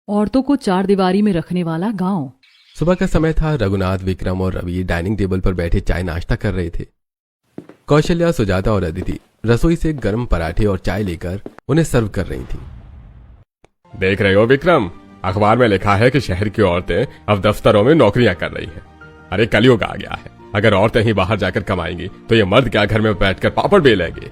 औरतों को चार दीवारी में रखने वाला गांव। सुबह का समय था। रघुनाथ, विक्रम और रवि डाइनिंग टेबल पर बैठे चाय नाश्ता कर रहे थे। कौशल्या, सुजाता और अदिति रसोई से गर्म पराठे और चाय लेकर उन्हें सर्व कर रही थी। देख रहे हो विक्रम, अखबार में लिखा है कि शहर की औरतें अब दफ्तरों में नौकरियां कर रही हैं। अरे कलयुग आ गया है। अगर औरतें ही बाहर जाकर कमाएंगी तो ये मर्द क्या घर में बैठकर पापड़ बेलेंगे।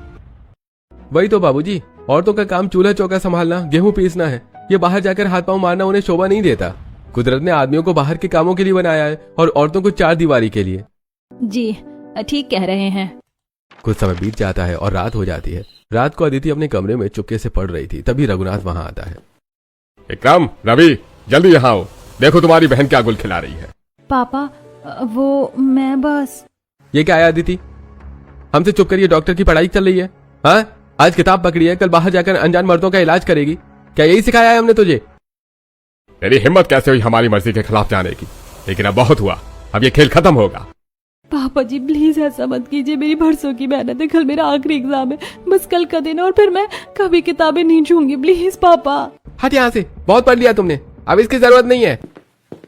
वही तो बाबूजी, औरतों का काम चूल्हा चौका संभालना, गेहूं पीसना है। ये बाहर जाकर हाथ पांव मारना उन्हें शोभा नहीं देता। कुदरत ने आदमियों को बाहर के कामों के लिए बनाया है और औरतों को चार दीवारी के लिए। जी ठीक कह रहे हैं। कुछ समय बीत जाता है और रात हो जाती है। रात को अदिति अपने कमरे में चुपके से पढ़ रही थी। तभी रघुनाथ वहां आता है। विक्रम, रवि, जल्दी यहाँ आओ। देखो तुम्हारी बहन क्या गुल खिला रही है। पापा, वो मैं बस। ये क्या है अदिति? हमसे चुप करिए, डॉक्टर की पढ़ाई चल रही है। हाँ, आज किताब पकड़ी है, कल बाहर जाकर अनजान मर्दों का इलाज करेगी। क्या यही सिखाया है हमने तुझे? तेरी हिम्मत कैसे हुई हमारी मर्जी के खिलाफ जाने की? लेकिन अब बहुत हुआ, अब ये खेल खत्म होगा। पापा जी प्लीज ऐसा मत कीजिए। मेरी बरसों की मेहनत है। कल मेरा आखिरी एग्जाम है। बस कल का दिन और फिर मैं कभी किताबें नहीं छूंगी। प्लीज पापा। हट यहाँ से, बहुत पढ़ लिया तुमने, अब इसकी जरूरत नहीं है।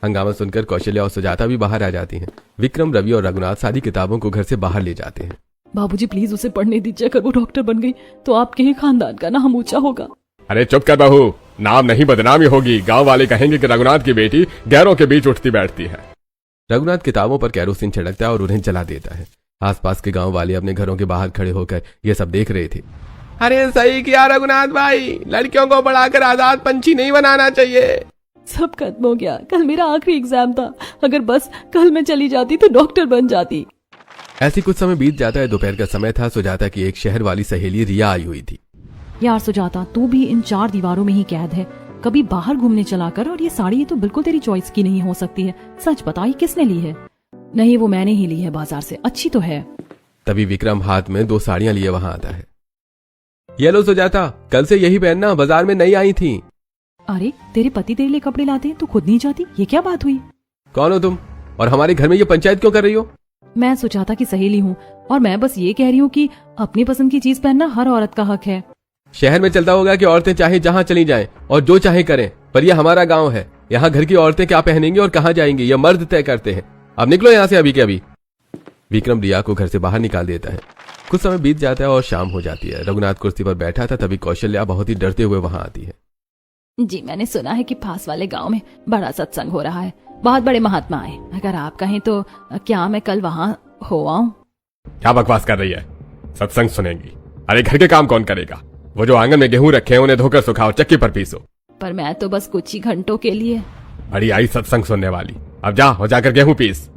हंगामा सुनकर कौशल्या और सुजाता भी बाहर आ जाती हैं। विक्रम, रवि और रघुनाथ सारी किताबों को घर से बाहर ले जाते हैं। बाबूजी प्लीज उसे पढ़ने दीजिए। अगर वो डॉक्टर बन गई तो आपके ही खानदान का नाम ऊंचा होगा। अरे चुप कर बहू, नाम नहीं बदनामी होगी। गांव वाले कहेंगे कि रघुनाथ की बेटी गैरों के बीच उठती बैठती है। रघुनाथ किताबों पर कैरोसिन छिड़कता है और उन्हें जला देता है। आसपास के गांव वाले अपने घरों के बाहर खड़े होकर ये सब देख रहे थे। अरे सही किया रघुनाथ भाई, लड़कियों को बढ़ाकर आजाद पंछी नहीं बनाना चाहिए। सब खत्म हो गया। कल मेरा आखिरी एग्जाम था। अगर बस कल मैं चली जाती तो डॉक्टर बन जाती। ऐसी कुछ समय बीत जाता है। दोपहर का समय था। सुजाता की एक शहर वाली सहेली रिया आई हुई थी। यार सुजाता, तू भी इन चार दीवारों में ही कैद है। कभी बाहर घूमने चला कर। और ये साड़ी ये तो बिल्कुल तेरी चॉइस की नहीं हो सकती है। सच बता, ये किसने ली है? नहीं, वो मैंने ही ली है बाजार से। अच्छी तो है। तभी विक्रम हाथ में 2 साड़ियां लिए वहां आता है। ये लो सुजाता, कल से यही पहनना, बाजार में नई आई थी। अरे तेरे पति तेरे लिए कपड़े लाते हैं, तू खुद नहीं जाती? ये क्या बात हुई? कौन हो तुम और हमारे घर में ये पंचायत क्यों कर रही हो? मैं सुजाता की सहेली हूँ और मैं बस ये कह रही हूँ कि अपनी पसंद की चीज पहनना हर औरत का हक है। शहर में चलता होगा कि औरतें चाहे जहाँ चली जाएं और जो चाहे करें, पर यह हमारा गांव है। यहाँ घर की औरतें क्या पहनेंगी और कहाँ जाएंगी यह मर्द तय करते हैं। अब निकलो यहाँ से अभी के अभी। विक्रम रिया को घर से बाहर निकाल देता है। कुछ समय बीत जाता है और शाम हो जाती है। रघुनाथ कुर्सी पर बैठा था। तभी कौशल्या बहुत ही डरते हुए वहां आती है। जी मैंने सुना है कि पास वाले गांव में बड़ा सत्संग हो रहा है। बहुत बड़े महात्मा आए। अगर आप कहें तो क्या मैं कल वहां हो आऊं? क्या बकवास कर रही है? सत्संग सुनेंगी? अरे घर के काम कौन करेगा? वो जो आंगन में गेहूं रखे हैं उन्हें धोकर सुखाओ, चक्की पर पीसो। पर मैं तो बस कुछ ही घंटों के लिए। बड़ी आई सत्संग सुनने वाली। अब जा और जाकर गेहूं पीस।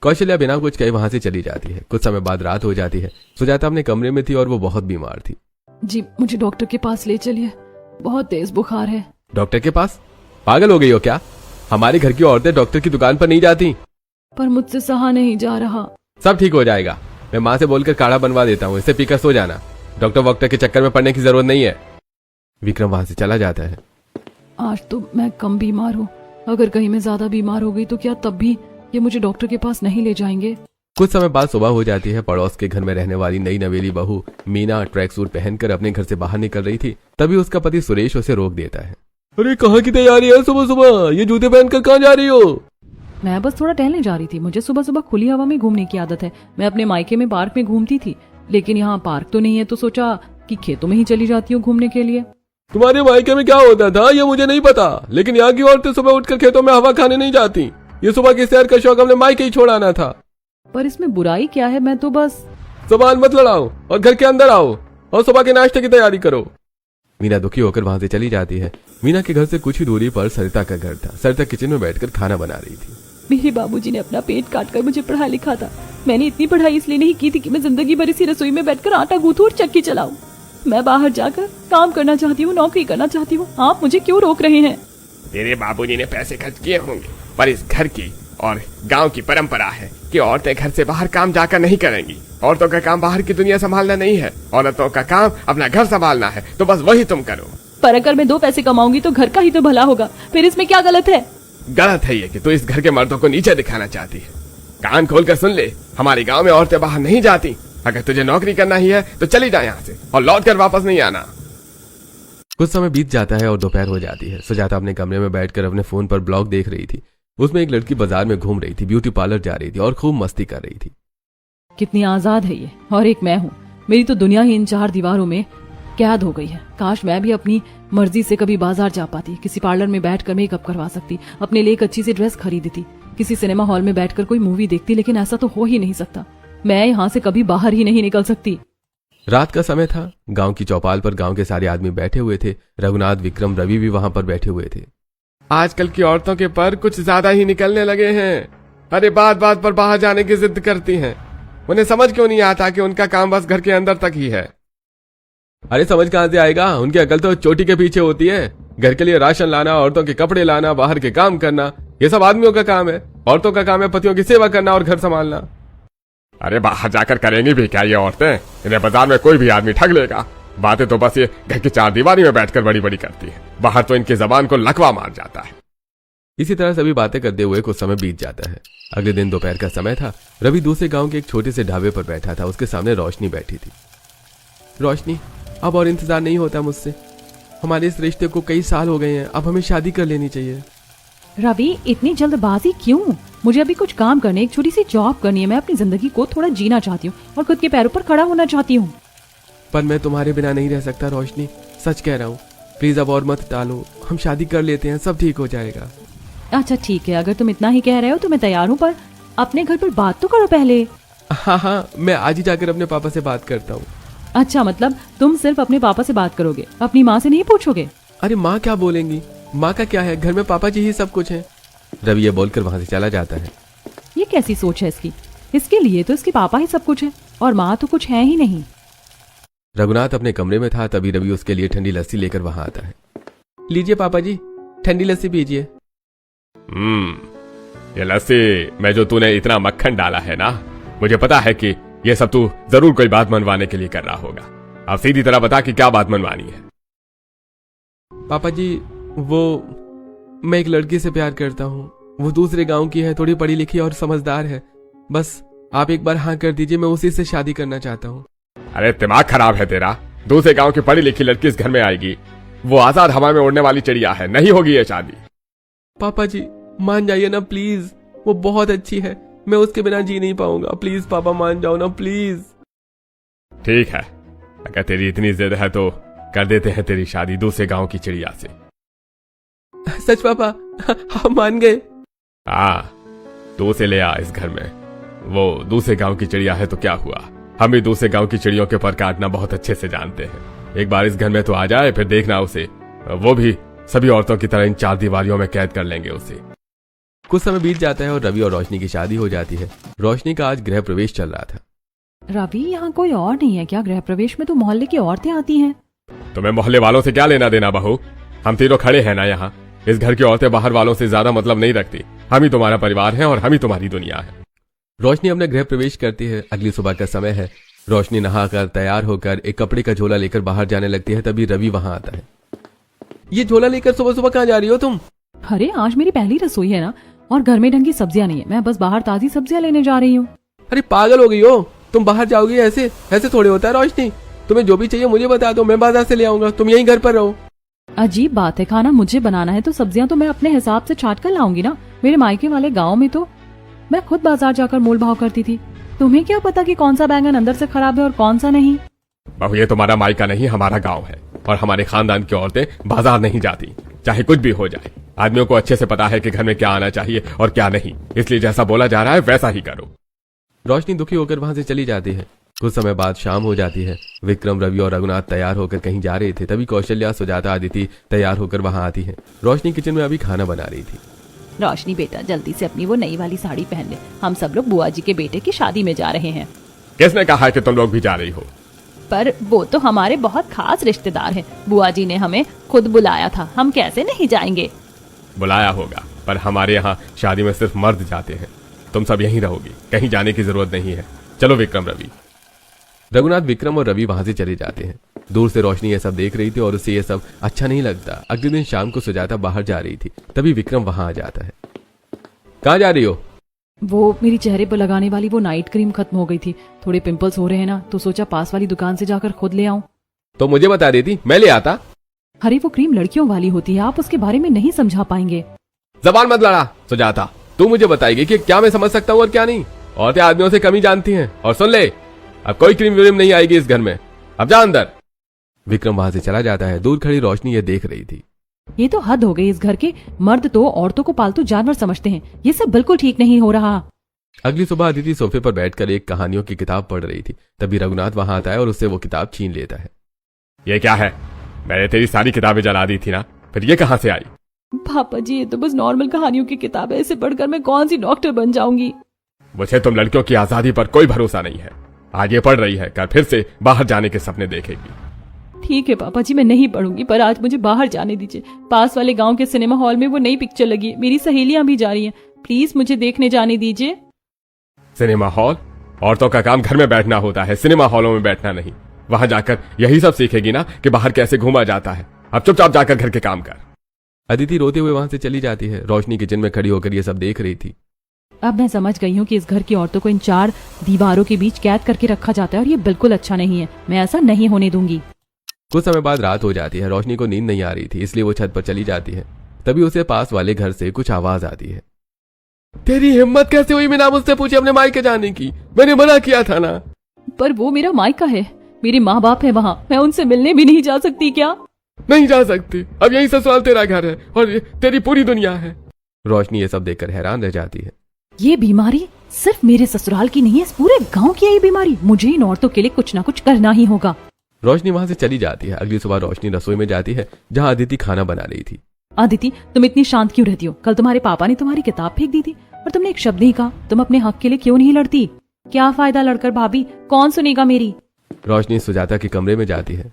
कौशल्या बिना कुछ कहे वहां से चली जाती है। कुछ समय बाद रात हो जाती है। सुजाता अपने कमरे में थी और वो बहुत बीमार थी। जी मुझे डॉक्टर के पास ले चलिए, बहुत तेज बुखार है। डॉक्टर के पास? पागल हो गई हो क्या? हमारे घर की औरतें डॉक्टर की दुकान पर नहीं जाती। पर मुझसे सहा नहीं जा रहा। सब ठीक हो जाएगा। मैं माँ से बोलकर काढ़ा बनवा देता हूँ, इसे पीकर सो जाना। डॉक्टर वॉक्टर के चक्कर में पड़ने की जरूरत नहीं है। विक्रम वहां से चला जाता है। आज तो मैं कम बीमार हूँ। अगर कहीं मैं ज्यादा बीमार हो गई तो क्या तब भी ये मुझे डॉक्टर के पास नहीं ले जाएंगे? कुछ समय बाद सुबह हो जाती है। पड़ोस के घर में रहने वाली नई नवेली बहू मीना ट्रैक सूट पहनकर अपने घर से बाहर निकल रही थी। तभी उसका पति सुरेश उसे रोक देता है। अरे कहाँ की तैयारी है सुबह सुबह? ये जूते पहनकर कहाँ जा रही हो? मैं बस थोड़ा टहलने जा रही थी। मुझे सुबह सुबह खुली हवा में घूमने की आदत है। मैं अपने मायके में पार्क में घूमती थी, लेकिन यहाँ पार्क तो नहीं है तो सोचा कि खेतों में ही चली जाती हूँ घूमने के लिए। तुम्हारे मायके में क्या होता था ये मुझे नहीं पता, लेकिन यहाँ की औरतें सुबह उठकर खेतों में हवा खाने नहीं जाती। ये सुबह की सैर का शौक हमने मायके ही छोड़ाना था। पर इसमें बुराई क्या है? मैं तो बस। जुबान मत लड़ाओ और घर के अंदर आओ और सुबह के नाश्ते की तैयारी करो। मीना दुखी होकर वहां से चली जाती है। मीना के घर से कुछ ही दूरी पर सरिता का घर था। सरिता किचन में बैठकर खाना बना रही थी। मेरे बाबूजी ने अपना पेट काटकर मुझे पढ़ा लिखा था। मैंने इतनी पढ़ाई इसलिए नहीं की थी कि मैं जिंदगी भर इसी रसोई में बैठकर आटा गूंथूं और चक्की चलाऊं। मैं बाहर जाकर काम करना चाहती हूँ, नौकरी करना चाहती हूँ। आप मुझे क्यों रोक रहे हैं? तेरे बाबूजी ने पैसे खर्च किए होंगे, पर इस घर की और गांव की परंपरा है कि औरतें घर से बाहर काम जाकर नहीं करेंगी। औरतों का काम बाहर की दुनिया संभालना नहीं है, औरतों का काम अपना घर संभालना है। तो बस वही तुम करो। पर अगर मैं 2 पैसे कमाऊंगी तो घर का ही तो भला होगा। फिर इसमें क्या गलत है? गलत है ये कि तू इस घर के मर्दों को नीचे दिखाना चाहती है। कान खोल कर सुन ले, हमारे गांव में औरतें बाहर नहीं जाती। अगर तुझे नौकरी करना ही है तो चली जा यहाँ से और लौट कर वापस नहीं आना। कुछ समय बीत जाता है और दोपहर हो जाती है। सुजाता अपने कमरे में बैठकर अपने फोन पर ब्लॉग देख रही थी। उसमें एक लड़की बाजार में घूम रही थी, ब्यूटी पार्लर जा रही थी और खूब मस्ती कर रही थी। कितनी आजाद है ये, और एक मैं हूँ। मेरी तो दुनिया ही इन 4 दीवारों में कैद हो गई है। काश मैं भी अपनी मर्जी से कभी बाजार जा पाती, किसी पार्लर में बैठकर मेकअप करवा सकती, अपने लिए एक अच्छी सी ड्रेस खरीदती, किसी सिनेमा हॉल में बैठकर कोई मूवी देखती। लेकिन ऐसा तो हो ही नहीं सकता। मैं यहाँ से कभी बाहर ही नहीं निकल सकती। रात का समय था। गांव की चौपाल पर गांव के सारे आदमी बैठे हुए थे। रघुनाथ, विक्रम, रवि भी वहां पर बैठे हुए थे। आजकल की औरतों के पर कुछ ज्यादा ही निकलने लगे हैं। अरे बात बात पर बाहर जाने की जिद करती हैं। उन्हें समझ क्यों नहीं आता कि उनका काम बस घर के अंदर तक ही है। अरे समझ कहां से आएगा, उनकी अकल तो चोटी के पीछे होती है। घर के लिए राशन लाना, औरतों के कपड़े लाना, बाहर के काम करना, ये सब आदमियों का काम है। औरतों का काम है पतियों की सेवा करना और घर संभालना। अरे बाहर जाकर करेंगी भी क्या ये औरतें? इन्हें बाजार में कोई भी आदमी ठग लेगा। बातें तो बस ये घर की 4 दीवारी में बैठकर बड़ी बड़ी करती है। बाहर तो इनकी जबान को लकवा मार जाता है। इसी तरह सभी बातें करते हुए कुछ समय बीत जाता है। अगले दिन दोपहर का समय था। रवि दूसरे गांव के एक छोटे से ढाबे पर बैठा था। उसके सामने रोशनी बैठी थी। रोशनी, अब और इंतजार नहीं होता मुझसे। हमारे इस रिश्ते को कई साल हो गए हैं, अब हमें शादी कर लेनी चाहिए। रवि, इतनी जल्दबाजी क्यों? मुझे अभी कुछ काम करने, एक छोटी सी जॉब करनी है। मैं अपनी जिंदगी को थोड़ा जीना चाहती हूँ और खुद के पैरों पर खड़ा होना चाहती हूँ। पर मैं तुम्हारे बिना नहीं रह सकता रोशनी, सच कह रहा हूँ। प्लीज अब और मत टालो, हम शादी कर लेते हैं, सब ठीक हो जाएगा। अच्छा ठीक है, अगर तुम इतना ही कह रहे हो तो मैं तैयार हूँ, पर अपने घर पर बात तो करो पहले। हाँ, मैं आज ही जाकर अपने पापा से बात करता हूँ। अच्छा, मतलब तुम सिर्फ अपने पापा से बात करोगे, अपनी माँ से नहीं पूछोगे? अरे माँ क्या बोलेंगी? माँ का क्या है, घर में पापा जी ही सब कुछ है। रवि ये बोलकर वहां से चला जाता है। ये कैसी सोच है इसकी? इसके लिए तो इसके पापा ही सब कुछ है और माँ तो कुछ है ही नहीं। रघुनाथ अपने कमरे में था, तभी रवि उसके लिए ठंडी लस्सी लेकर वहां आता है। लीजिए पापा जी, ठंडी लस्सी पीजिए। ये लस्सी में जो तूने इतना मक्खन डाला है ना, मुझे पता है कि ये सब तू जरूर कोई बात मनवाने के लिए कर रहा होगा। अब सीधी तरह बता कि क्या बात मनवानी है। पापा जी, वो मैं एक लड़की से प्यार करता हूँ। वो दूसरे गांव की है, थोड़ी पढ़ी लिखी और समझदार है। बस आप एक बार हाँ कर दीजिए, मैं उसी से शादी करना चाहता हूँ। अरे दिमाग खराब है तेरा? दूसरे गांव की पढ़ी लिखी लड़की इस घर में आएगी? वो आजाद हवा में उड़ने वाली चिड़िया है, नहीं होगी ये शादी। पापा जी मान जाइए ना प्लीज, वो बहुत अच्छी है, मैं उसके बिना जी नहीं पाऊंगा। प्लीज पापा मान जाओ ना प्लीज। ठीक है, अगर तेरी इतनी जिद है तो कर देते हैं तेरी शादी दूसरे गांव की चिड़िया से। सच पापा? हम मान गए। हाँ, तू उसे ले आ इस घर में। वो दूसरे गांव की चिड़िया है तो क्या हुआ, हम भी दूसरे गांव की चिड़ियों के पर काटना बहुत अच्छे से जानते हैं। एक बार इस घर में तो आ जाए, फिर देखना उसे, वो भी सभी औरतों की तरह इन 4 दीवारियों में कैद कर लेंगे उसे। कुछ समय बीत जाता है और रवि और रोशनी की शादी हो जाती है। रोशनी का आज गृह प्रवेश चल रहा था। रवि, यहाँ कोई और नहीं है क्या? गृह प्रवेश में तो मोहल्ले की औरतें आती हैं। तुम्हें मोहल्ले वालों से क्या लेना देना बहू? हम तीनों खड़े हैं ना यहाँ। इस घर की औरतें बाहर वालों से ज्यादा मतलब नहीं रखती। हम ही तुम्हारा परिवार है और हम ही तुम्हारी दुनिया है। रोशनी अपने गृह प्रवेश करती है। अगली सुबह का समय है। रोशनी नहाकर तैयार होकर एक कपड़े का झोला लेकर बाहर जाने लगती है, तभी रवि वहां आता है। ये झोला लेकर सुबह सुबह कहाँ जा रही हो तुम? अरे आज मेरी पहली रसोई है ना, और घर में ढंग की सब्जियां नहीं है। मैं बस बाहर ताजी सब्जियां लेने जा रही हूँ। अरे पागल हो गई हो तुम? बाहर जाओगी ऐसे? ऐसे थोड़े होता है रोशनी। तुम्हें जो भी चाहिए मुझे बता दो, मैं बाजार से ले आऊंगा, तुम यहीं घर पर रहो। अजीब बात है, खाना मुझे बनाना है तो सब्जियां तो मैं अपने हिसाब से छाट कर लाऊंगी ना। मेरे मायके वाले गांव में तो मैं खुद बाजार जाकर मोल भाव करती थी। तुम्हें क्या पता कि कौन सा बैंगन अंदर से खराब है और कौन सा नहीं? बहू, ये तुम्हारा मायका नहीं, हमारा गांव है और हमारे खानदान की औरतें बाजार नहीं जाती, चाहे कुछ भी हो जाए। आदमियों को अच्छे से पता है कि घर में क्या आना चाहिए और क्या नहीं, इसलिए जैसा बोला जा रहा है वैसा ही करो। रोशनी दुखी होकर वहां से चली जाती है। कुछ समय बाद शाम हो जाती है। विक्रम, रवि और रघुनाथ तैयार होकर कहीं जा रहे थे, तभी कौशल्या, सुजाता, आदिति तैयार होकर वहां आती है। रोशनी किचन में अभी खाना बना रही थी। रोशनी बेटा, जल्दी से अपनी वो नई वाली साड़ी पहन ले, हम सब लोग बुआ जी के बेटे की शादी में जा रहे हैं। किसने कहा है कि तुम लोग भी जा रही हो? पर वो तो हमारे बहुत खास रिश्तेदार हैं। बुआ जी ने हमें खुद बुलाया था, हम कैसे नहीं जाएंगे? बुलाया होगा, पर हमारे यहाँ शादी में सिर्फ मर्द जाते हैं। तुम सब यहीं रहोगी, कहीं जाने की जरूरत नहीं है। चलो विक्रम, रवि। रघुनाथ, विक्रम और रवि वहां से चले जाते हैं। दूर से रोशनी ये सब देख रही थी और उसे ये सब अच्छा नहीं लगता। अगले दिन शाम को सुजाता बाहर जा रही थी, तभी विक्रम वहां आ जाता है। कहाँ जा रही हो? वो मेरी चेहरे पर लगाने वाली वो नाइट क्रीम खत्म हो गई थी, थोड़े पिंपल्स हो रहे हैं ना, तो सोचा पास वाली दुकान से जाकर खुद ले आऊं। तो मुझे बता देती, मैं ले आता। अरे वो क्रीम लड़कियों वाली होती है, आप उसके बारे में नहीं समझा पाएंगे। जबान मत लड़ा सुजाता, तू मुझे बताएगी कि क्या मैं समझ सकता हूँ और क्या नहीं। औरतें आदमियों से कमी जानती हैं। और सुन ले, अब कोई क्रीम व्रीम नहीं आएगी इस घर में, अब जा अंदर। विक्रम वहां से चला जाता है। दूर खड़ी रोशनी ये देख रही थी। ये तो हद हो गई, इस घर के मर्द तो औरतों को पालतू जानवर समझते हैं। ये सब बिल्कुल ठीक नहीं हो रहा। अगली सुबह अदिति सोफे पर बैठकर एक कहानियों की किताब पढ़ रही थी। तभी रघुनाथ वहां आता है और उससे वो किताब छीन लेता है। ये क्या है? मैंने तेरी सारी किताबें जला दी थी ना, फिर ये कहाँ से आई? पापा जी, ये तो बस नॉर्मल कहानियों की किताब है, इसे पढ़कर मैं कौन सी डॉक्टर बन जाऊंगी। मुझे तुम लड़कियों की आजादी पर कोई भरोसा नहीं है। आज ये पढ़ रही है, कल फिर से बाहर जाने के सपने देखेगी। ठीक है पापा जी, मैं नहीं पढ़ूंगी, पर आज मुझे बाहर जाने दीजिए। पास वाले गांव के सिनेमा हॉल में वो नई पिक्चर लगी है, मेरी सहेलियां भी जा रही हैं। प्लीज मुझे देखने जाने दीजिए। Cinema hall? औरतों का काम घर में बैठना होता है, सिनेमा हॉलों में बैठना नहीं। वहां जाकर यही सब सीखेगी ना कि बाहर कैसे घूमा जाता है। अब चुपचाप जाकर घर के काम कर। अदिति रोते हुए वहां से चली जाती है। रोशनी किचन में खड़ी होकर ये सब देख रही थी। अब मैं समझ गई हूँ कि इस घर की औरतों को इन 4 दीवारों के बीच कैद करके रखा जाता है और ये बिल्कुल अच्छा नहीं है। मैं ऐसा नहीं होने दूंगी। कुछ समय बाद रात हो जाती है। रोशनी को नींद नहीं आ रही थी, इसलिए वो छत पर चली जाती है। तभी उसे पास वाले घर से कुछ आवाज आती है। तेरी हिम्मत कैसे हुई बिना मुझसे पूछे अपने मायके जाने की? मैंने मना किया था ना। पर वो मेरा मायका है, मेरे माँ बाप है वहाँ, मैं उनसे मिलने भी नहीं जा सकती क्या? नहीं जा सकती, अब यही ससुराल तेरा घर है और ये तेरी पूरी दुनिया है। रोशनी ये सब देखकर हैरान रह जाती है। ये बीमारी सिर्फ मेरे ससुराल की नहीं है, इस पूरे गांव की है ये बीमारी। मुझे इन औरतों के लिए कुछ ना कुछ करना ही होगा। रोशनी वहां से चली जाती है। अगली सुबह रोशनी रसोई में जाती है जहां अदिति खाना बना रही थी। अदिति, तुम इतनी शांत क्यों रहती हो? कल तुम्हारे पापा ने तुम्हारी किताब फेंक दी थी और तुमने एक शब्द नहीं कहा। तुम अपने हक के लिए क्यों नहीं लड़ती? क्या फायदा लड़कर भाभी, कौन सुनेगा मेरी? रोशनी सुजाता के कमरे में जाती है।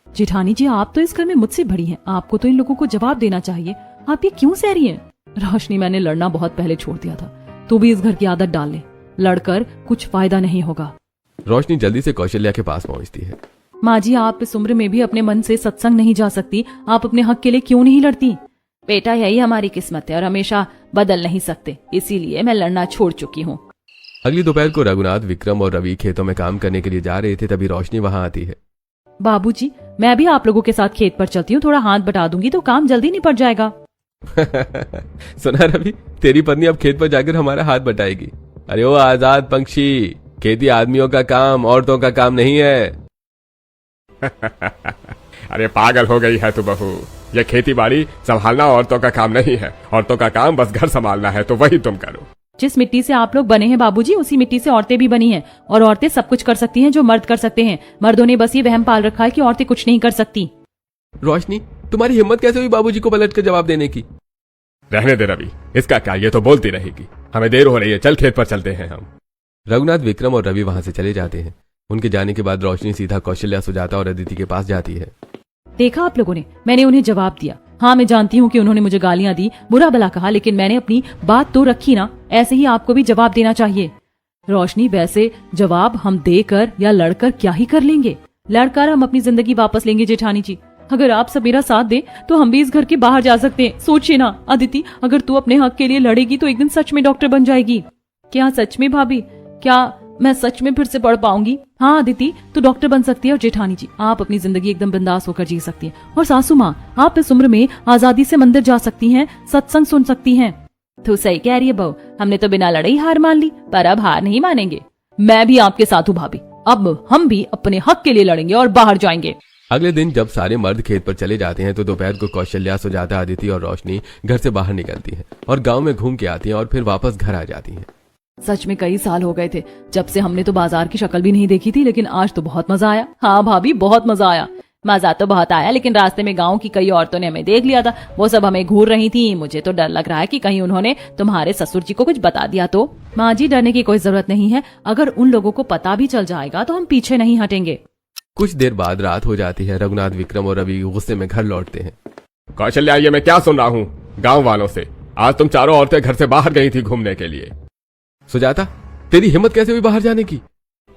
जेठानी जी, आप तो इस घर में मुझसे बड़ी हैं, आपको तो इन लोगों को जवाब देना चाहिए। आप ये क्यों सह रही हैं? रोशनी, मैंने लड़ना बहुत पहले छोड़ दिया था। तू भी इस घर की आदत डाल ले, लड़कर कुछ फायदा नहीं होगा। रोशनी जल्दी से कौशल्या के पास पहुंचती है। माँ जी, आप इस उम्र में भी अपने मन से सत्संग नहीं जा सकती, आप अपने हक के लिए क्यों नहीं लड़ती? बेटा, यही हमारी किस्मत है और हमेशा बदल नहीं सकते, इसीलिए मैं लड़ना छोड़ चुकी हूँ। अगली दोपहर को रघुनाथ, विक्रम और रवि खेतों में काम करने के लिए जा रहे थे। तभी रोशनी वहां आती है। बाबूजी, मैं भी आप लोगों के साथ खेत पर चलती हूँ, थोड़ा हाथ बटा दूंगी तो काम जल्दी निपट जाएगा। सुना रवि, तेरी पत्नी अब खेत पर जाकर हमारा हाथ बटाएगी। अरे वो आजाद पंछी, खेती आदमियों का काम, औरतों का काम नहीं है। अरे पागल हो गई है तू बहू, ये खेती बाड़ी संभालना औरतों का काम नहीं है। औरतों का काम बस घर संभालना है, तो वही तुम करो। जिस मिट्टी से आप लोग बने हैं बाबूजी, उसी मिट्टी से औरतें भी बनी हैं और औरतें सब कुछ कर सकती हैं जो मर्द कर सकते हैं। मर्दों ने बस ये वहम पाल रखा है कि औरतें कुछ नहीं कर सकती। रोशनी, तुम्हारी हिम्मत कैसे हुई बाबूजी को पलट कर जवाब देने की? रहने दे रवि, इसका क्या, ये तो बोलती रहेगी। हमें देर हो रही है, चल खेत पर चलते हैं हम। रघुनाथ, विक्रम और रवि वहां से चले जाते हैं। उनके जाने के बाद रोशनी सीधा कौशल्या, सुजाता और अदिति के पास जाती है। देखा आप लोगों ने, मैंने उन्हें जवाब दिया। हाँ, मैं जानती हूँ कि उन्होंने मुझे गालियां दी, बुरा भला कहा, लेकिन मैंने अपनी बात तो रखी ना। ऐसे ही आपको भी जवाब देना चाहिए। रोशनी, वैसे जवाब हम देकर या लड़कर क्या ही कर लेंगे? लड़कर हम अपनी जिंदगी वापस लेंगे जेठानी जी। अगर आप सब मेरा साथ दे तो हम भी इस घर के बाहर जा सकते हैं। सोचिए ना अदिति, अगर तू अपने हक के लिए लड़ेगी तो एक दिन सच में डॉक्टर बन जाएगी। क्या सच में भाभी? क्या मैं सच में फिर से पढ़ पाऊंगी? हाँ अदिति, तू डॉक्टर बन सकती है और जेठानी जी, आप अपनी जिंदगी एकदम बिंदास होकर जी सकती हैं। और सासू माँ, आप इस उम्र में आजादी से मंदिर जा सकती हैं, सत्संग सुन सकती हैं। तू सही कह रही है बहू, हमने तो बिना लड़े ही हार मान ली, पर अब हार नहीं मानेंगे। मैं भी आपके साथ हूँ भाभी, अब हम भी अपने हक के लिए लड़ेंगे और बाहर जाएंगे। अगले दिन जब सारे मर्द खेत पर चले जाते हैं तो दोपहर को कौशल्या, सुजाता, अदिति और रोशनी घर से बाहर निकलती हैं और गांव में घूम के आती हैं और फिर वापस घर आ जाती हैं। सच में कई साल हो गए थे जब से हमने तो बाजार की शक्ल भी नहीं देखी थी, लेकिन आज तो बहुत मजा आया। हाँ भाभी, बहुत मजा आया। मजा तो बहुत आया, लेकिन रास्ते में गांव की कई औरतों ने हमें देख लिया था। वो सब हमें घूर रही थी। मुझे तो डर लग रहा है कि कहीं उन्होंने तुम्हारे ससुर जी को कुछ बता दिया तो। माँ जी, डरने की कोई जरूरत नहीं है। अगर उन लोगों को पता भी चल जाएगा तो हम पीछे नहीं हटेंगे। कुछ देर बाद रात हो जाती है। रघुनाथ, विक्रम और रवि गुस्से में घर लौटते हैं। कौशल्या, ये मैं क्या सुन रहा हूँ गांव वालों से? आज तुम चारों औरतें घर से बाहर गई थी घूमने के लिए। सुजाता, तेरी हिम्मत कैसे हुई बाहर जाने की?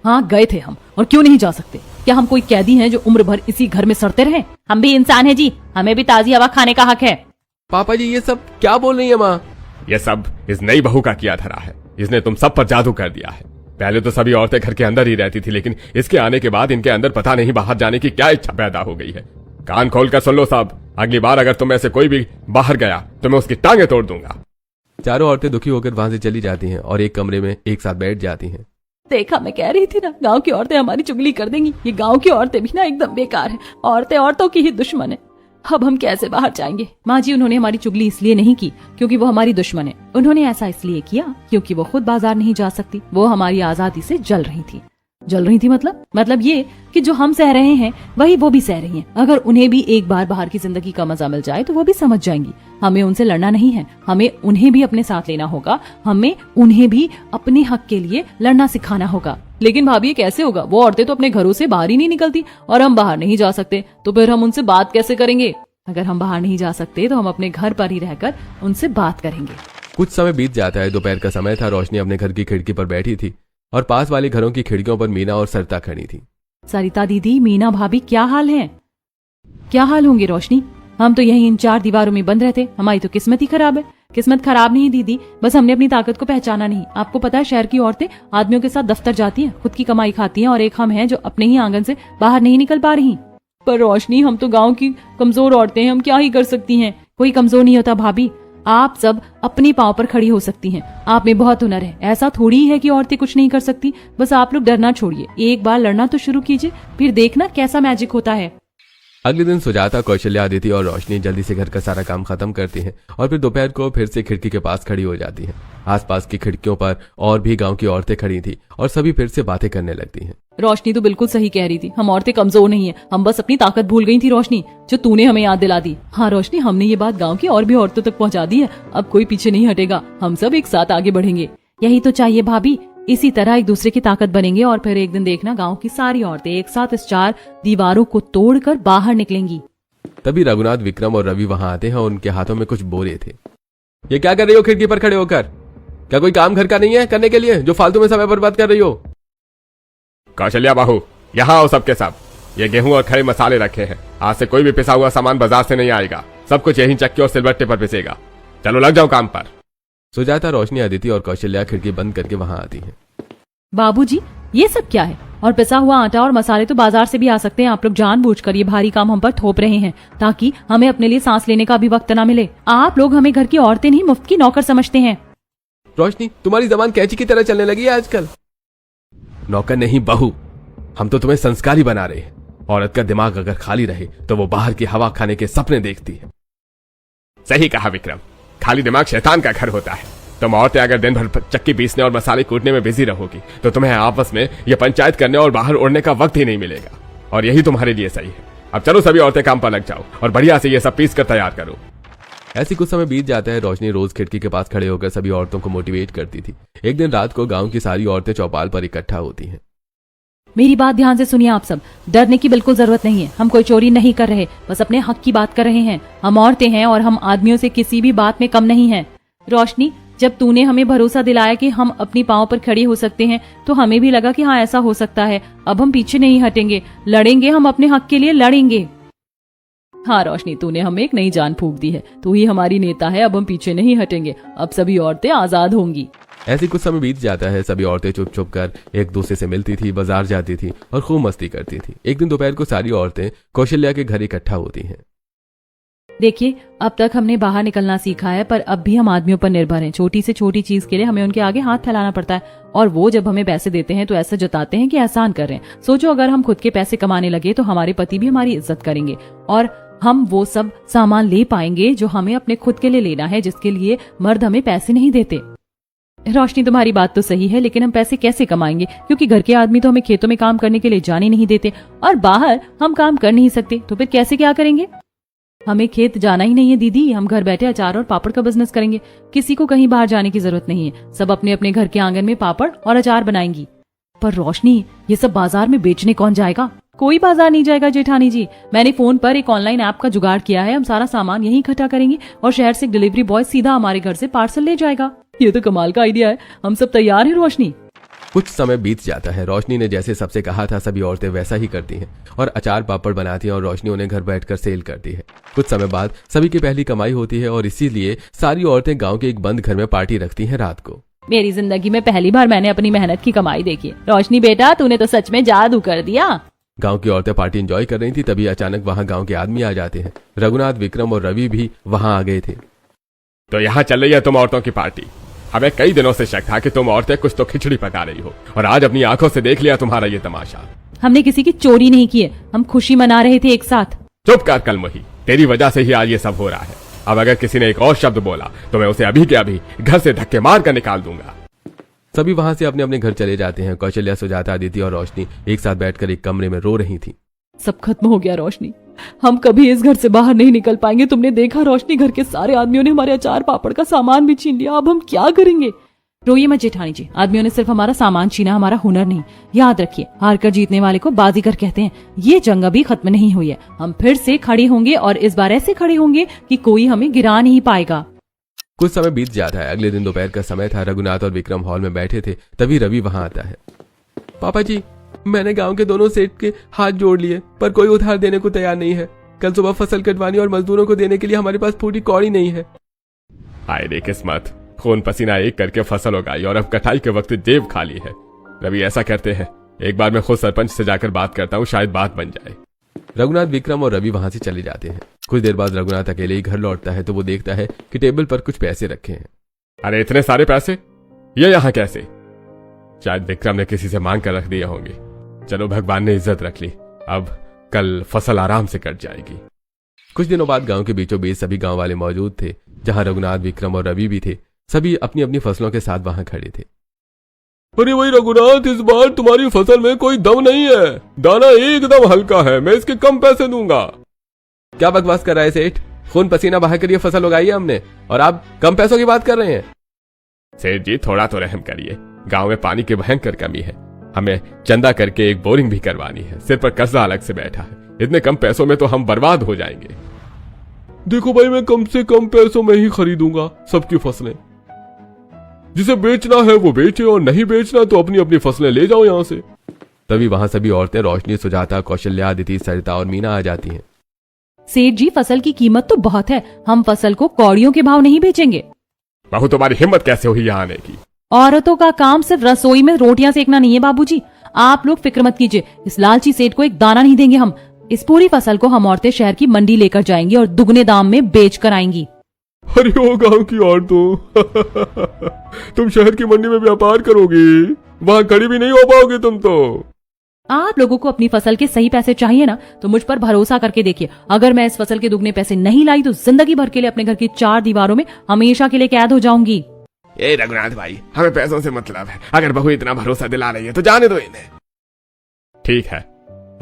हाँ, गए थे हम, और क्यों नहीं जा सकते? क्या हम कोई कैदी हैं जो उम्र भर इसी घर में सड़ते रहे? हम भी इंसान हैं जी, हमें भी ताजी हवा खाने का हक है। पापा जी, ये सब क्या बोल रही है माँ? ये सब इस नई बहू का किया धरा है। इसने तुम सब पर जादू कर दिया है। पहले तो सभी औरतें घर के अंदर ही रहती थी, लेकिन इसके आने के बाद इनके अंदर पता नहीं बाहर जाने की क्या इच्छा पैदा हो गई है। कान खोल कर सुन लो सब, अगली बार अगर तुम में से कोई भी बाहर गया तो मैं उसकी टांगे तोड़ दूंगा। चारों औरतें दुखी होकर वहां से चली जाती हैं और एक कमरे में एक साथ बैठ जाती हैं। देखा, मैं कह रही थी ना, गांव की औरतें हमारी चुगली कर देंगी। ये गांव की औरतें भी ना एकदम बेकार है, औरतें औरतों की ही दुश्मन है। अब हम कैसे बाहर जाएंगे? माँ जी, उन्होंने हमारी चुगली इसलिए नहीं की क्योंकि वो हमारी दुश्मन है। उन्होंने ऐसा इसलिए किया क्योंकि वो खुद बाजार नहीं जा सकती। वो हमारी आजादी से जल रही थी। मतलब ये कि जो हम सह रहे हैं वही वो भी सह रही हैं। अगर उन्हें भी एक बार बाहर की जिंदगी का मजा मिल जाए तो वो भी समझ जाएंगी। हमें उनसे लड़ना नहीं है, हमें उन्हें भी अपने साथ लेना होगा। हमें उन्हें भी अपने हक के लिए लड़ना सिखाना होगा। लेकिन भाभी, ये कैसे होगा? वो औरतें तो अपने घरों से बाहर ही नहीं निकलती और हम बाहर नहीं जा सकते, तो फिर हम उनसे बात कैसे करेंगे? अगर हम बाहर नहीं जा सकते तो हम अपने घर पर ही रहकर उनसे बात करेंगे। कुछ समय बीत जाता है। दोपहर का समय था। रोशनी अपने घर की खिड़की पर बैठी थी और पास वाले घरों की खिड़कियों पर मीना और सरिता खड़ी थी। सरिता दीदी, मीना भाभी, क्या हाल है? क्या हाल होंगे रोशनी? हम तो यहीं इन 4 दीवारों में बंद रहते। हमारी तो किस्मत ही खराब है। किस्मत खराब नहीं दीदी, बस हमने अपनी ताकत को पहचाना नहीं। आपको पता है, शहर की औरतें आदमियों के साथ दफ्तर जाती हैं, खुद की कमाई खाती हैं, और एक हम हैं जो अपने ही आंगन से बाहर नहीं निकल पा रही। पर रोशनी, हम तो गाँव की कमजोर औरतें हैं, हम क्या ही कर सकती हैं? कोई कमजोर नहीं होता भाभी, आप सब अपने पांव पर खड़ी हो सकती हैं। आप में बहुत हुनर है। ऐसा थोड़ी है कि औरतें कुछ नहीं कर सकती। बस आप लोग डरना छोड़िए, एक बार लड़ना तो शुरू कीजिए, फिर देखना कैसा मैजिक होता है। अगले दिन सुजाता, कौशल्या, अदिति और रोशनी जल्दी से घर का सारा काम खत्म करती हैं और फिर दोपहर को फिर से खिड़की के पास खड़ी हो जाती हैं। आसपास की खिड़कियों पर और भी गांव की औरतें खड़ी थी और सभी फिर से बातें करने लगती हैं। रोशनी तो बिल्कुल सही कह रही थी, हम औरतें कमजोर नहीं है, हम बस अपनी ताकत भूल गई थी रोशनी, जो तूने हमें याद दिला दी। हाँ रोशनी, हमने ये बात गाँव की और भी औरतों तक पहुँचा दी है। अब कोई पीछे नहीं हटेगा, हम सब एक साथ आगे बढ़ेंगे। यही तो चाहिए भाभी, इसी तरह एक दूसरे की ताकत बनेंगे और फिर एक दिन देखना, गाँव की सारी औरतें एक साथ इस 4 दीवारों को तोड़कर बाहर निकलेंगी। तभी रघुनाथ, विक्रम और रवि वहां आते हैं और उनके हाथों में कुछ बोरे थे। ये क्या कर रही हो खिड़की पर खड़े होकर? क्या कोई काम घर का नहीं है करने के लिए जो फालतू में समय बर्बाद कर रही हो? कौशल्या बहू, यहाँ आओ सबके सब। ये गेहूं और खड़े मसाले रखे हैं। आज से कोई भी पिसा हुआ सामान बाजार से नहीं आएगा, सब कुछ यही चक्की और सिलबट्टे पर पिसेगा। चलो लग जाओ काम पर। सुजाता, रोशनी, अदिति और कौशल्या खिड़की बंद करके वहां आती हैं। बाबूजी, ये सब क्या है? और पिसा हुआ आटा और मसाले तो बाजार से भी आ सकते हैं। आप लोग जानबूझकर ये भारी काम हम पर थोप रहे हैं ताकि हमें अपने लिए सांस लेने का भी वक्त न मिले। आप लोग हमें घर की औरतें नहीं, मुफ्त की नौकर समझते हैं। रोशनी, तुम्हारी जबान कैंची की तरह चलने लगी है आजकल। नौकर नहीं बहू, हम तो तुम्हें संस्कारी बना रहे हैं। औरत का दिमाग अगर खाली रहे तो वो बाहर की हवा खाने के सपने देखती है। सही कहा विक्रम, खाली दिमाग शैतान का घर होता है। तुम औरतें अगर दिन भर चक्की पीसने और मसाले कूटने में बिजी रहोगी तो तुम्हें आपस में ये पंचायत करने और बाहर उड़ने का वक्त ही नहीं मिलेगा, और यही तुम्हारे लिए सही है। अब चलो सभी औरतें काम पर लग जाओ और बढ़िया से ये सब पीस कर तैयार करो। ऐसी कुछ समय बीत जाता है। रोशनी रोज खिड़की के पास खड़े होकर सभी औरतों को मोटिवेट करती थी। एक दिन रात को गांव की सारी औरतें चौपाल पर इकट्ठा होती हैं। मेरी बात ध्यान से सुनिए आप सब, डरने की बिल्कुल जरूरत नहीं है। हम कोई चोरी नहीं कर रहे, बस अपने हक की बात कर रहे हैं। हम औरतें हैं और हम आदमियों से किसी भी बात में कम नहीं हैं। रोशनी, जब तूने हमें भरोसा दिलाया कि हम अपनी पांव पर खड़े हो सकते हैं तो हमें भी लगा कि हाँ ऐसा हो सकता है। अब हम पीछे नहीं हटेंगे, लड़ेंगे, हम अपने हक के लिए लड़ेंगे। हाँ रोशनी, तूने हमें एक नई जान फूंक दी है, तू ही हमारी नेता है। अब हम पीछे नहीं हटेंगे, अब सभी औरतें आजाद होंगी। ऐसी कुछ समय बीत जाता है। सभी औरतें चुप चुप कर एक दूसरे से मिलती थी, बाजार जाती थी और खूब मस्ती करती थी। एक दिन दोपहर को सारी औरतें कौशल्या के घर इकट्ठा होती हैं। देखिए, अब तक हमने बाहर निकलना सीखा है, पर अब भी हम आदमियों पर निर्भर हैं। छोटी से छोटी चीज के लिए हमें उनके आगे हाथ फैलाना पड़ता है, और वो जब हमें पैसे देते हैं तो ऐसा जताते हैं कि एहसान कर रहे हैं। सोचो, अगर हम खुद के पैसे कमाने लगे तो हमारे पति भी हमारी इज्जत करेंगे और हम वो सब सामान ले पाएंगे जो हमें अपने खुद के लिए लेना है, जिसके लिए मर्द हमें पैसे नहीं देते। रोशनी, तुम्हारी बात तो सही है, लेकिन हम पैसे कैसे कमाएंगे? क्योंकि घर के आदमी तो हमें खेतों में काम करने के लिए जाने नहीं देते और बाहर हम काम कर नहीं सकते, तो फिर कैसे क्या करेंगे? हमें खेत जाना ही नहीं है दीदी, हम घर बैठे अचार और पापड़ का बिजनेस करेंगे। किसी को कहीं बाहर जाने की जरूरत नहीं है, सब अपने अपने घर के आंगन में पापड़ और अचार बनाएंगी। पर रोशनी, ये सब बाजार में बेचने कौन जाएगा? कोई बाजार नहीं जाएगा जेठानी जी। मैंने फोन पर एक ऑनलाइन ऐप का जुगाड़ किया है। हम सारा सामान यहीं इकट्ठा करेंगे और शहर से डिलीवरी बॉय सीधा हमारे घर से पार्सल ले जाएगा। ये तो कमाल का आइडिया है, हम सब तैयार हैं रोशनी। कुछ समय बीत जाता है। रोशनी ने जैसे सबसे कहा था सभी औरतें वैसा ही करती हैं और अचार पापड़ बनाती हैं और रोशनी उन्हें घर बैठकर सेल करती है। कुछ समय बाद सभी की पहली कमाई होती है और इसीलिए सारी औरतें गांव के एक बंद घर में पार्टी रखती हैं रात को। मेरी जिंदगी में पहली बार मैंने अपनी मेहनत की कमाई देखी। रोशनी बेटा, तूने तो सच में जादू कर दिया। गांव की औरतें पार्टी एंजॉय कर रही थी, तभी अचानक वहां गांव के आदमी आ जाते हैं। रघुनाथ, विक्रम और रवि भी वहां आ गए थे। तो यहाँ चल रही है तुम औरतों की पार्टी। हमें कई दिनों से शक था कि तुम औरतें कुछ तो खिचड़ी पका रही हो, और आज अपनी आंखों से देख लिया तुम्हारा ये तमाशा। हमने किसी की चोरी नहीं की है, हम खुशी मना रहे थे एक साथ। चुप कर कलमुही, तेरी वजह से ही आज ये सब हो रहा है। अब अगर किसी ने एक और शब्द बोला तो मैं उसे अभी के अभी घर से धक्के मार कर निकाल दूंगा। सभी वहां से अपने अपने घर चले जाते हैं। कौशल्या, सुजाता, अदिति और रोशनी एक साथ बैठकर एक कमरे में रो रही थी। सब खत्म हो गया रोशनी, हम कभी इस घर से बाहर नहीं निकल पाएंगे। तुमने देखा रोशनी, घर के सारे आदमियों ने हमारे अचार पापड़ का सामान भी छीन लिया। अब हम क्या करेंगे? रोइए मत जेठानी जी, आदमियों ने सिर्फ हमारा सामान छीना, हमारा हुनर नहीं। याद रखिए, हार कर जीतने वाले को बाजीगर कहते हैं। ये जंग अभी खत्म नहीं हुई है, हम फिर से खड़े होंगे और इस बार ऐसे खड़े होंगे कि कोई हमें गिरा नहीं पाएगा। कुछ समय बीत जाता है। अगले दिन दोपहर का समय था। रघुनाथ और विक्रम हॉल में बैठे थे, तभी रवि वहां आता है। पापा जी, मैंने गांव के दोनों सेठ के हाथ जोड़ लिए, पर कोई उधार देने को तैयार नहीं है। कल सुबह फसल कटवानी और मजदूरों को देने के लिए हमारे पास पूरी कौड़ी नहीं है। हाय रे किस्मत, खून पसीना एक करके फसल उगाई और अब कटाई के वक्त जेब खाली है। रवि, ऐसा करते हैं, एक बार मैं खुद सरपंच से जाकर बात करता हूँ, शायद बात बन जाए। रघुनाथ, विक्रम और रवि वहां से चले जाते हैं। कुछ देर बाद रघुनाथ अकेले ही घर लौटता है तो वो देखता है कि टेबल पर कुछ पैसे रखे हैं। अरे इतने सारे पैसे, ये यहाँ कैसे? शायद विक्रम ने किसी से मांग कर रख दिए होंगे। चलो, भगवान ने इज्जत रख ली, अब कल फसल आराम से कट जाएगी। कुछ दिनों बाद गांव के बीचों बीच सभी गांव वाले मौजूद थे, जहां रघुनाथ, विक्रम और रवि भी थे। सभी अपनी अपनी फसलों के साथ वहां खड़े थे। अरे भाई रघुनाथ, इस बार तुम्हारी फसल में कोई दम नहीं है, दाना एकदम हल्का है, मैं इसके कम पैसे दूंगा। क्या बकवास कर रहा है सेठ? खून पसीना बहाकर ये फसल उगाई है हमने, और आप कम पैसों की बात कर रहे हैं? सेठ जी, थोड़ा तो रहम करिए। गांव में पानी की भयंकर कमी है, हमें चंदा करके एक बोरिंग भी करवानी है। सिर पर कर्जा अलग से बैठा है, इतने कम पैसों में तो हम बर्बाद हो जाएंगे। देखो भाई, मैं कम से कम पैसों में ही खरीदूंगा सबकी फसलें। जिसे बेचना है वो बेचे, और नहीं बेचना तो अपनी अपनी फसलें ले जाओ यहां से। तभी वहां सभी औरतें रोशनी, सुजाता, कौशल्या, अदिति, सरिता और मीना आ जाती हैं। सेठ जी, फसल की कीमत तो बहुत है, हम फसल को कौड़ियों के भाव नहीं बेचेंगे। बहू, तुम्हारी हिम्मत कैसे हुई यहाँ आने की? औरतों का काम सिर्फ रसोई में रोटियां सेकना नहीं है बाबूजी। आप लोग फिक्र मत कीजिए, इस लालची सेठ को एक दाना नहीं देंगे हम। इस पूरी फसल को हम औरतें शहर की मंडी लेकर जाएंगी और दुगने दाम में बेच कर आएंगी। अरे ओ गांव की औरतों, तुम शहर की मंडी में व्यापार करोगी, वहां खड़ी भी नहीं हो पाओगे तुम तो। आप लोगों को अपनी फसल के सही पैसे चाहिए ना, तो मुझ पर भरोसा करके देखिए। अगर मैं इस फसल के दुगने पैसे नहीं लाई तो जिंदगी भर के लिए अपने घर की 4 दीवारों में हमेशा के लिए कैद हो जाऊंगी। ए रघुनाथ भाई, हमें पैसों से मतलब है। अगर बहू इतना भरोसा दिला रही है तो जाने दो इन्हें। ठीक है,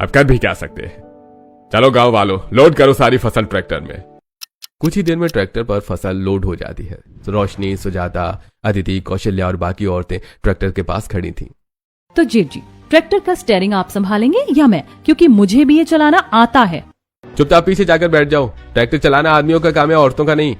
अब कर भी क्या सकते हैं। चलो गांव वालों, लोड करो सारी फसल ट्रैक्टर में। कुछ ही देर में ट्रैक्टर पर फसल लोड हो जाती है। तो रोशनी, सुजाता, अदिति, कौशल्या और बाकी औरतें ट्रैक्टर के पास खड़ी थीं। तो जेठ जी, ट्रैक्टर का स्टीयरिंग आप संभालेंगे या मैं? क्योंकि मुझे भी ये चलाना आता है। चुपचाप पीछे जाकर बैठ जाओ। ट्रैक्टर चलाना आदमियों का काम है, औरतों का नहीं।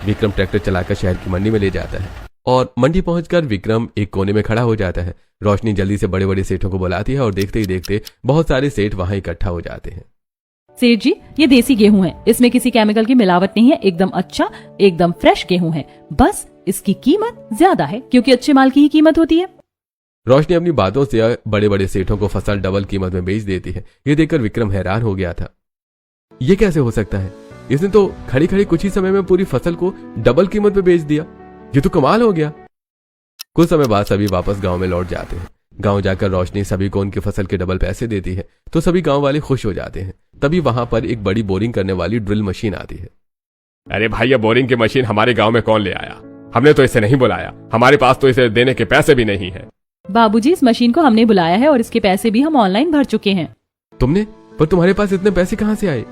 विक्रम ट्रैक्टर चलाकर शहर की मंडी में ले जाता है और मंडी पहुंचकर विक्रम एक कोने में खड़ा हो जाता है। रोशनी जल्दी से बड़े बड़े सेठों को बुलाती है और देखते ही देखते बहुत सारे सेठ वहां इकट्ठा हो जाते हैं। सेठ जी, ये देसी गेहूं है, इसमें किसी केमिकल की मिलावट नहीं है, एकदम अच्छा, एकदम फ्रेश गेहूं है। बस इसकी कीमत ज्यादा है, क्योंकि अच्छे माल की ही कीमत होती है। रोशनी अपनी बातों से बड़े बड़े सेठों को फसल डबल कीमत में बेच देती है। ये देखकर विक्रम हैरान हो गया था। ये कैसे हो सकता है? इसने तो खड़ी खड़ी कुछ ही समय में पूरी फसल को डबल कीमत में बेच दिया। ये तो कमाल हो गया। कुछ समय बाद सभी वापस गांव में लौट जाते हैं। गांव जाकर रोशनी सभी को उनकी फसल के डबल पैसे देती है तो सभी गांव वाले खुश हो जाते हैं। तभी वहां पर एक बड़ी बोरिंग करने वाली ड्रिल मशीन आती है। अरे भाई, ये बोरिंग की मशीन हमारे गांव में कौन ले आया? हमने तो इसे नहीं बुलाया, हमारे पास तो इसे देने के पैसे भी नहीं है। बाबूजी, इस मशीन को हमने बुलाया है और इसके पैसे भी हम ऑनलाइन भर चुके हैं। तुमने? पर तुम्हारे पास इतने पैसे कहाँ से आए?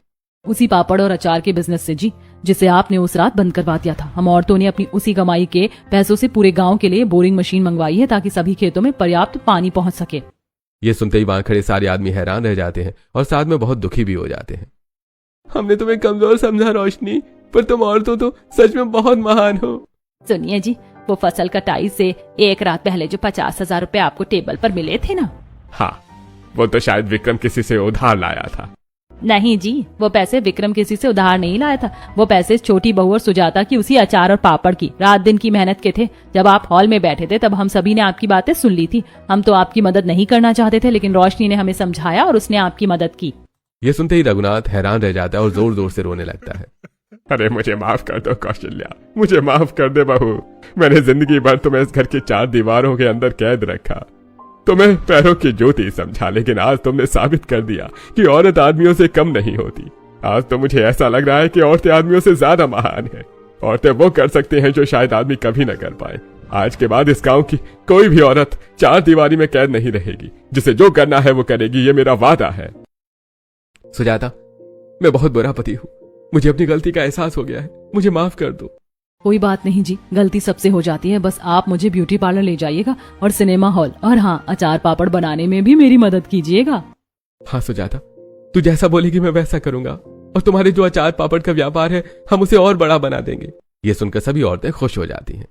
उसी पापड़ और अचार के बिजनेस से जी, जिसे आपने उस रात बंद करवा दिया था। हम औरतों ने अपनी उसी कमाई के पैसों से पूरे गांव के लिए बोरिंग मशीन मंगवाई है, ताकि सभी खेतों में पर्याप्त पानी पहुंच सके। ये सुनते ही वहां खड़े सारे आदमी हैरान रह जाते हैं और साथ में बहुत दुखी भी हो जाते हैं। हमने तुम्हें कमजोर समझा रोशनी, पर तुम औरतों तो सच में बहुत महान हो। सुनिए जी, वो फसल कटाई से एक रात पहले जो 50,000 रुपए आपको टेबल पर मिले थे ना, हाँ, वो तो शायद विक्रम किसी से उधार लाया था। नहीं जी, वो पैसे विक्रम किसी से उधार नहीं लाया था। वो पैसे छोटी बहू और सुजाता की उसी अचार और पापड़ की रात दिन की मेहनत के थे। जब आप हॉल में बैठे थे तब हम सभी ने आपकी बातें सुन ली थी। हम तो आपकी मदद नहीं करना चाहते थे, लेकिन रोशनी ने हमें समझाया और उसने आपकी मदद की। ये सुनते ही रघुनाथ हैरान रह जाता है और जोर जोर से रोने लगता है। अरे मुझे माफ कर दो कौशल्या, मुझे माफ कर दे बहू। मैंने जिंदगी भर तुम्हें इस घर की 4 दीवारों के अंदर कैद रखा, तुम्हें पैरों की ज्योति समझा, लेकिन आज तुमने साबित कर दिया कि औरत आदमियों से कम नहीं होती। आज तो मुझे ऐसा लग रहा है कि औरतें आदमियों से ज्यादा महान हैं। औरतें वो कर सकती हैं जो शायद आदमी कभी न कर पाए। आज के बाद इस गांव की कोई भी औरत 4 दीवारी में कैद नहीं रहेगी। जिसे जो करना है वो करेगी, ये मेरा वादा है। सुजाता, मैं बहुत बुरा पति हूँ, मुझे अपनी गलती का एहसास हो गया है, मुझे माफ कर दो। कोई बात नहीं जी, गलती सबसे हो जाती है। बस आप मुझे ब्यूटी पार्लर ले जाइएगा और सिनेमा हॉल, और हाँ, अचार पापड़ बनाने में भी मेरी मदद कीजिएगा। हाँ सुजाता, तू जैसा बोलेगी मैं वैसा करूंगा, और तुम्हारे जो अचार पापड़ का व्यापार है हम उसे और बड़ा बना देंगे। ये सुनकर सभी औरतें खुश हो जाती हैं।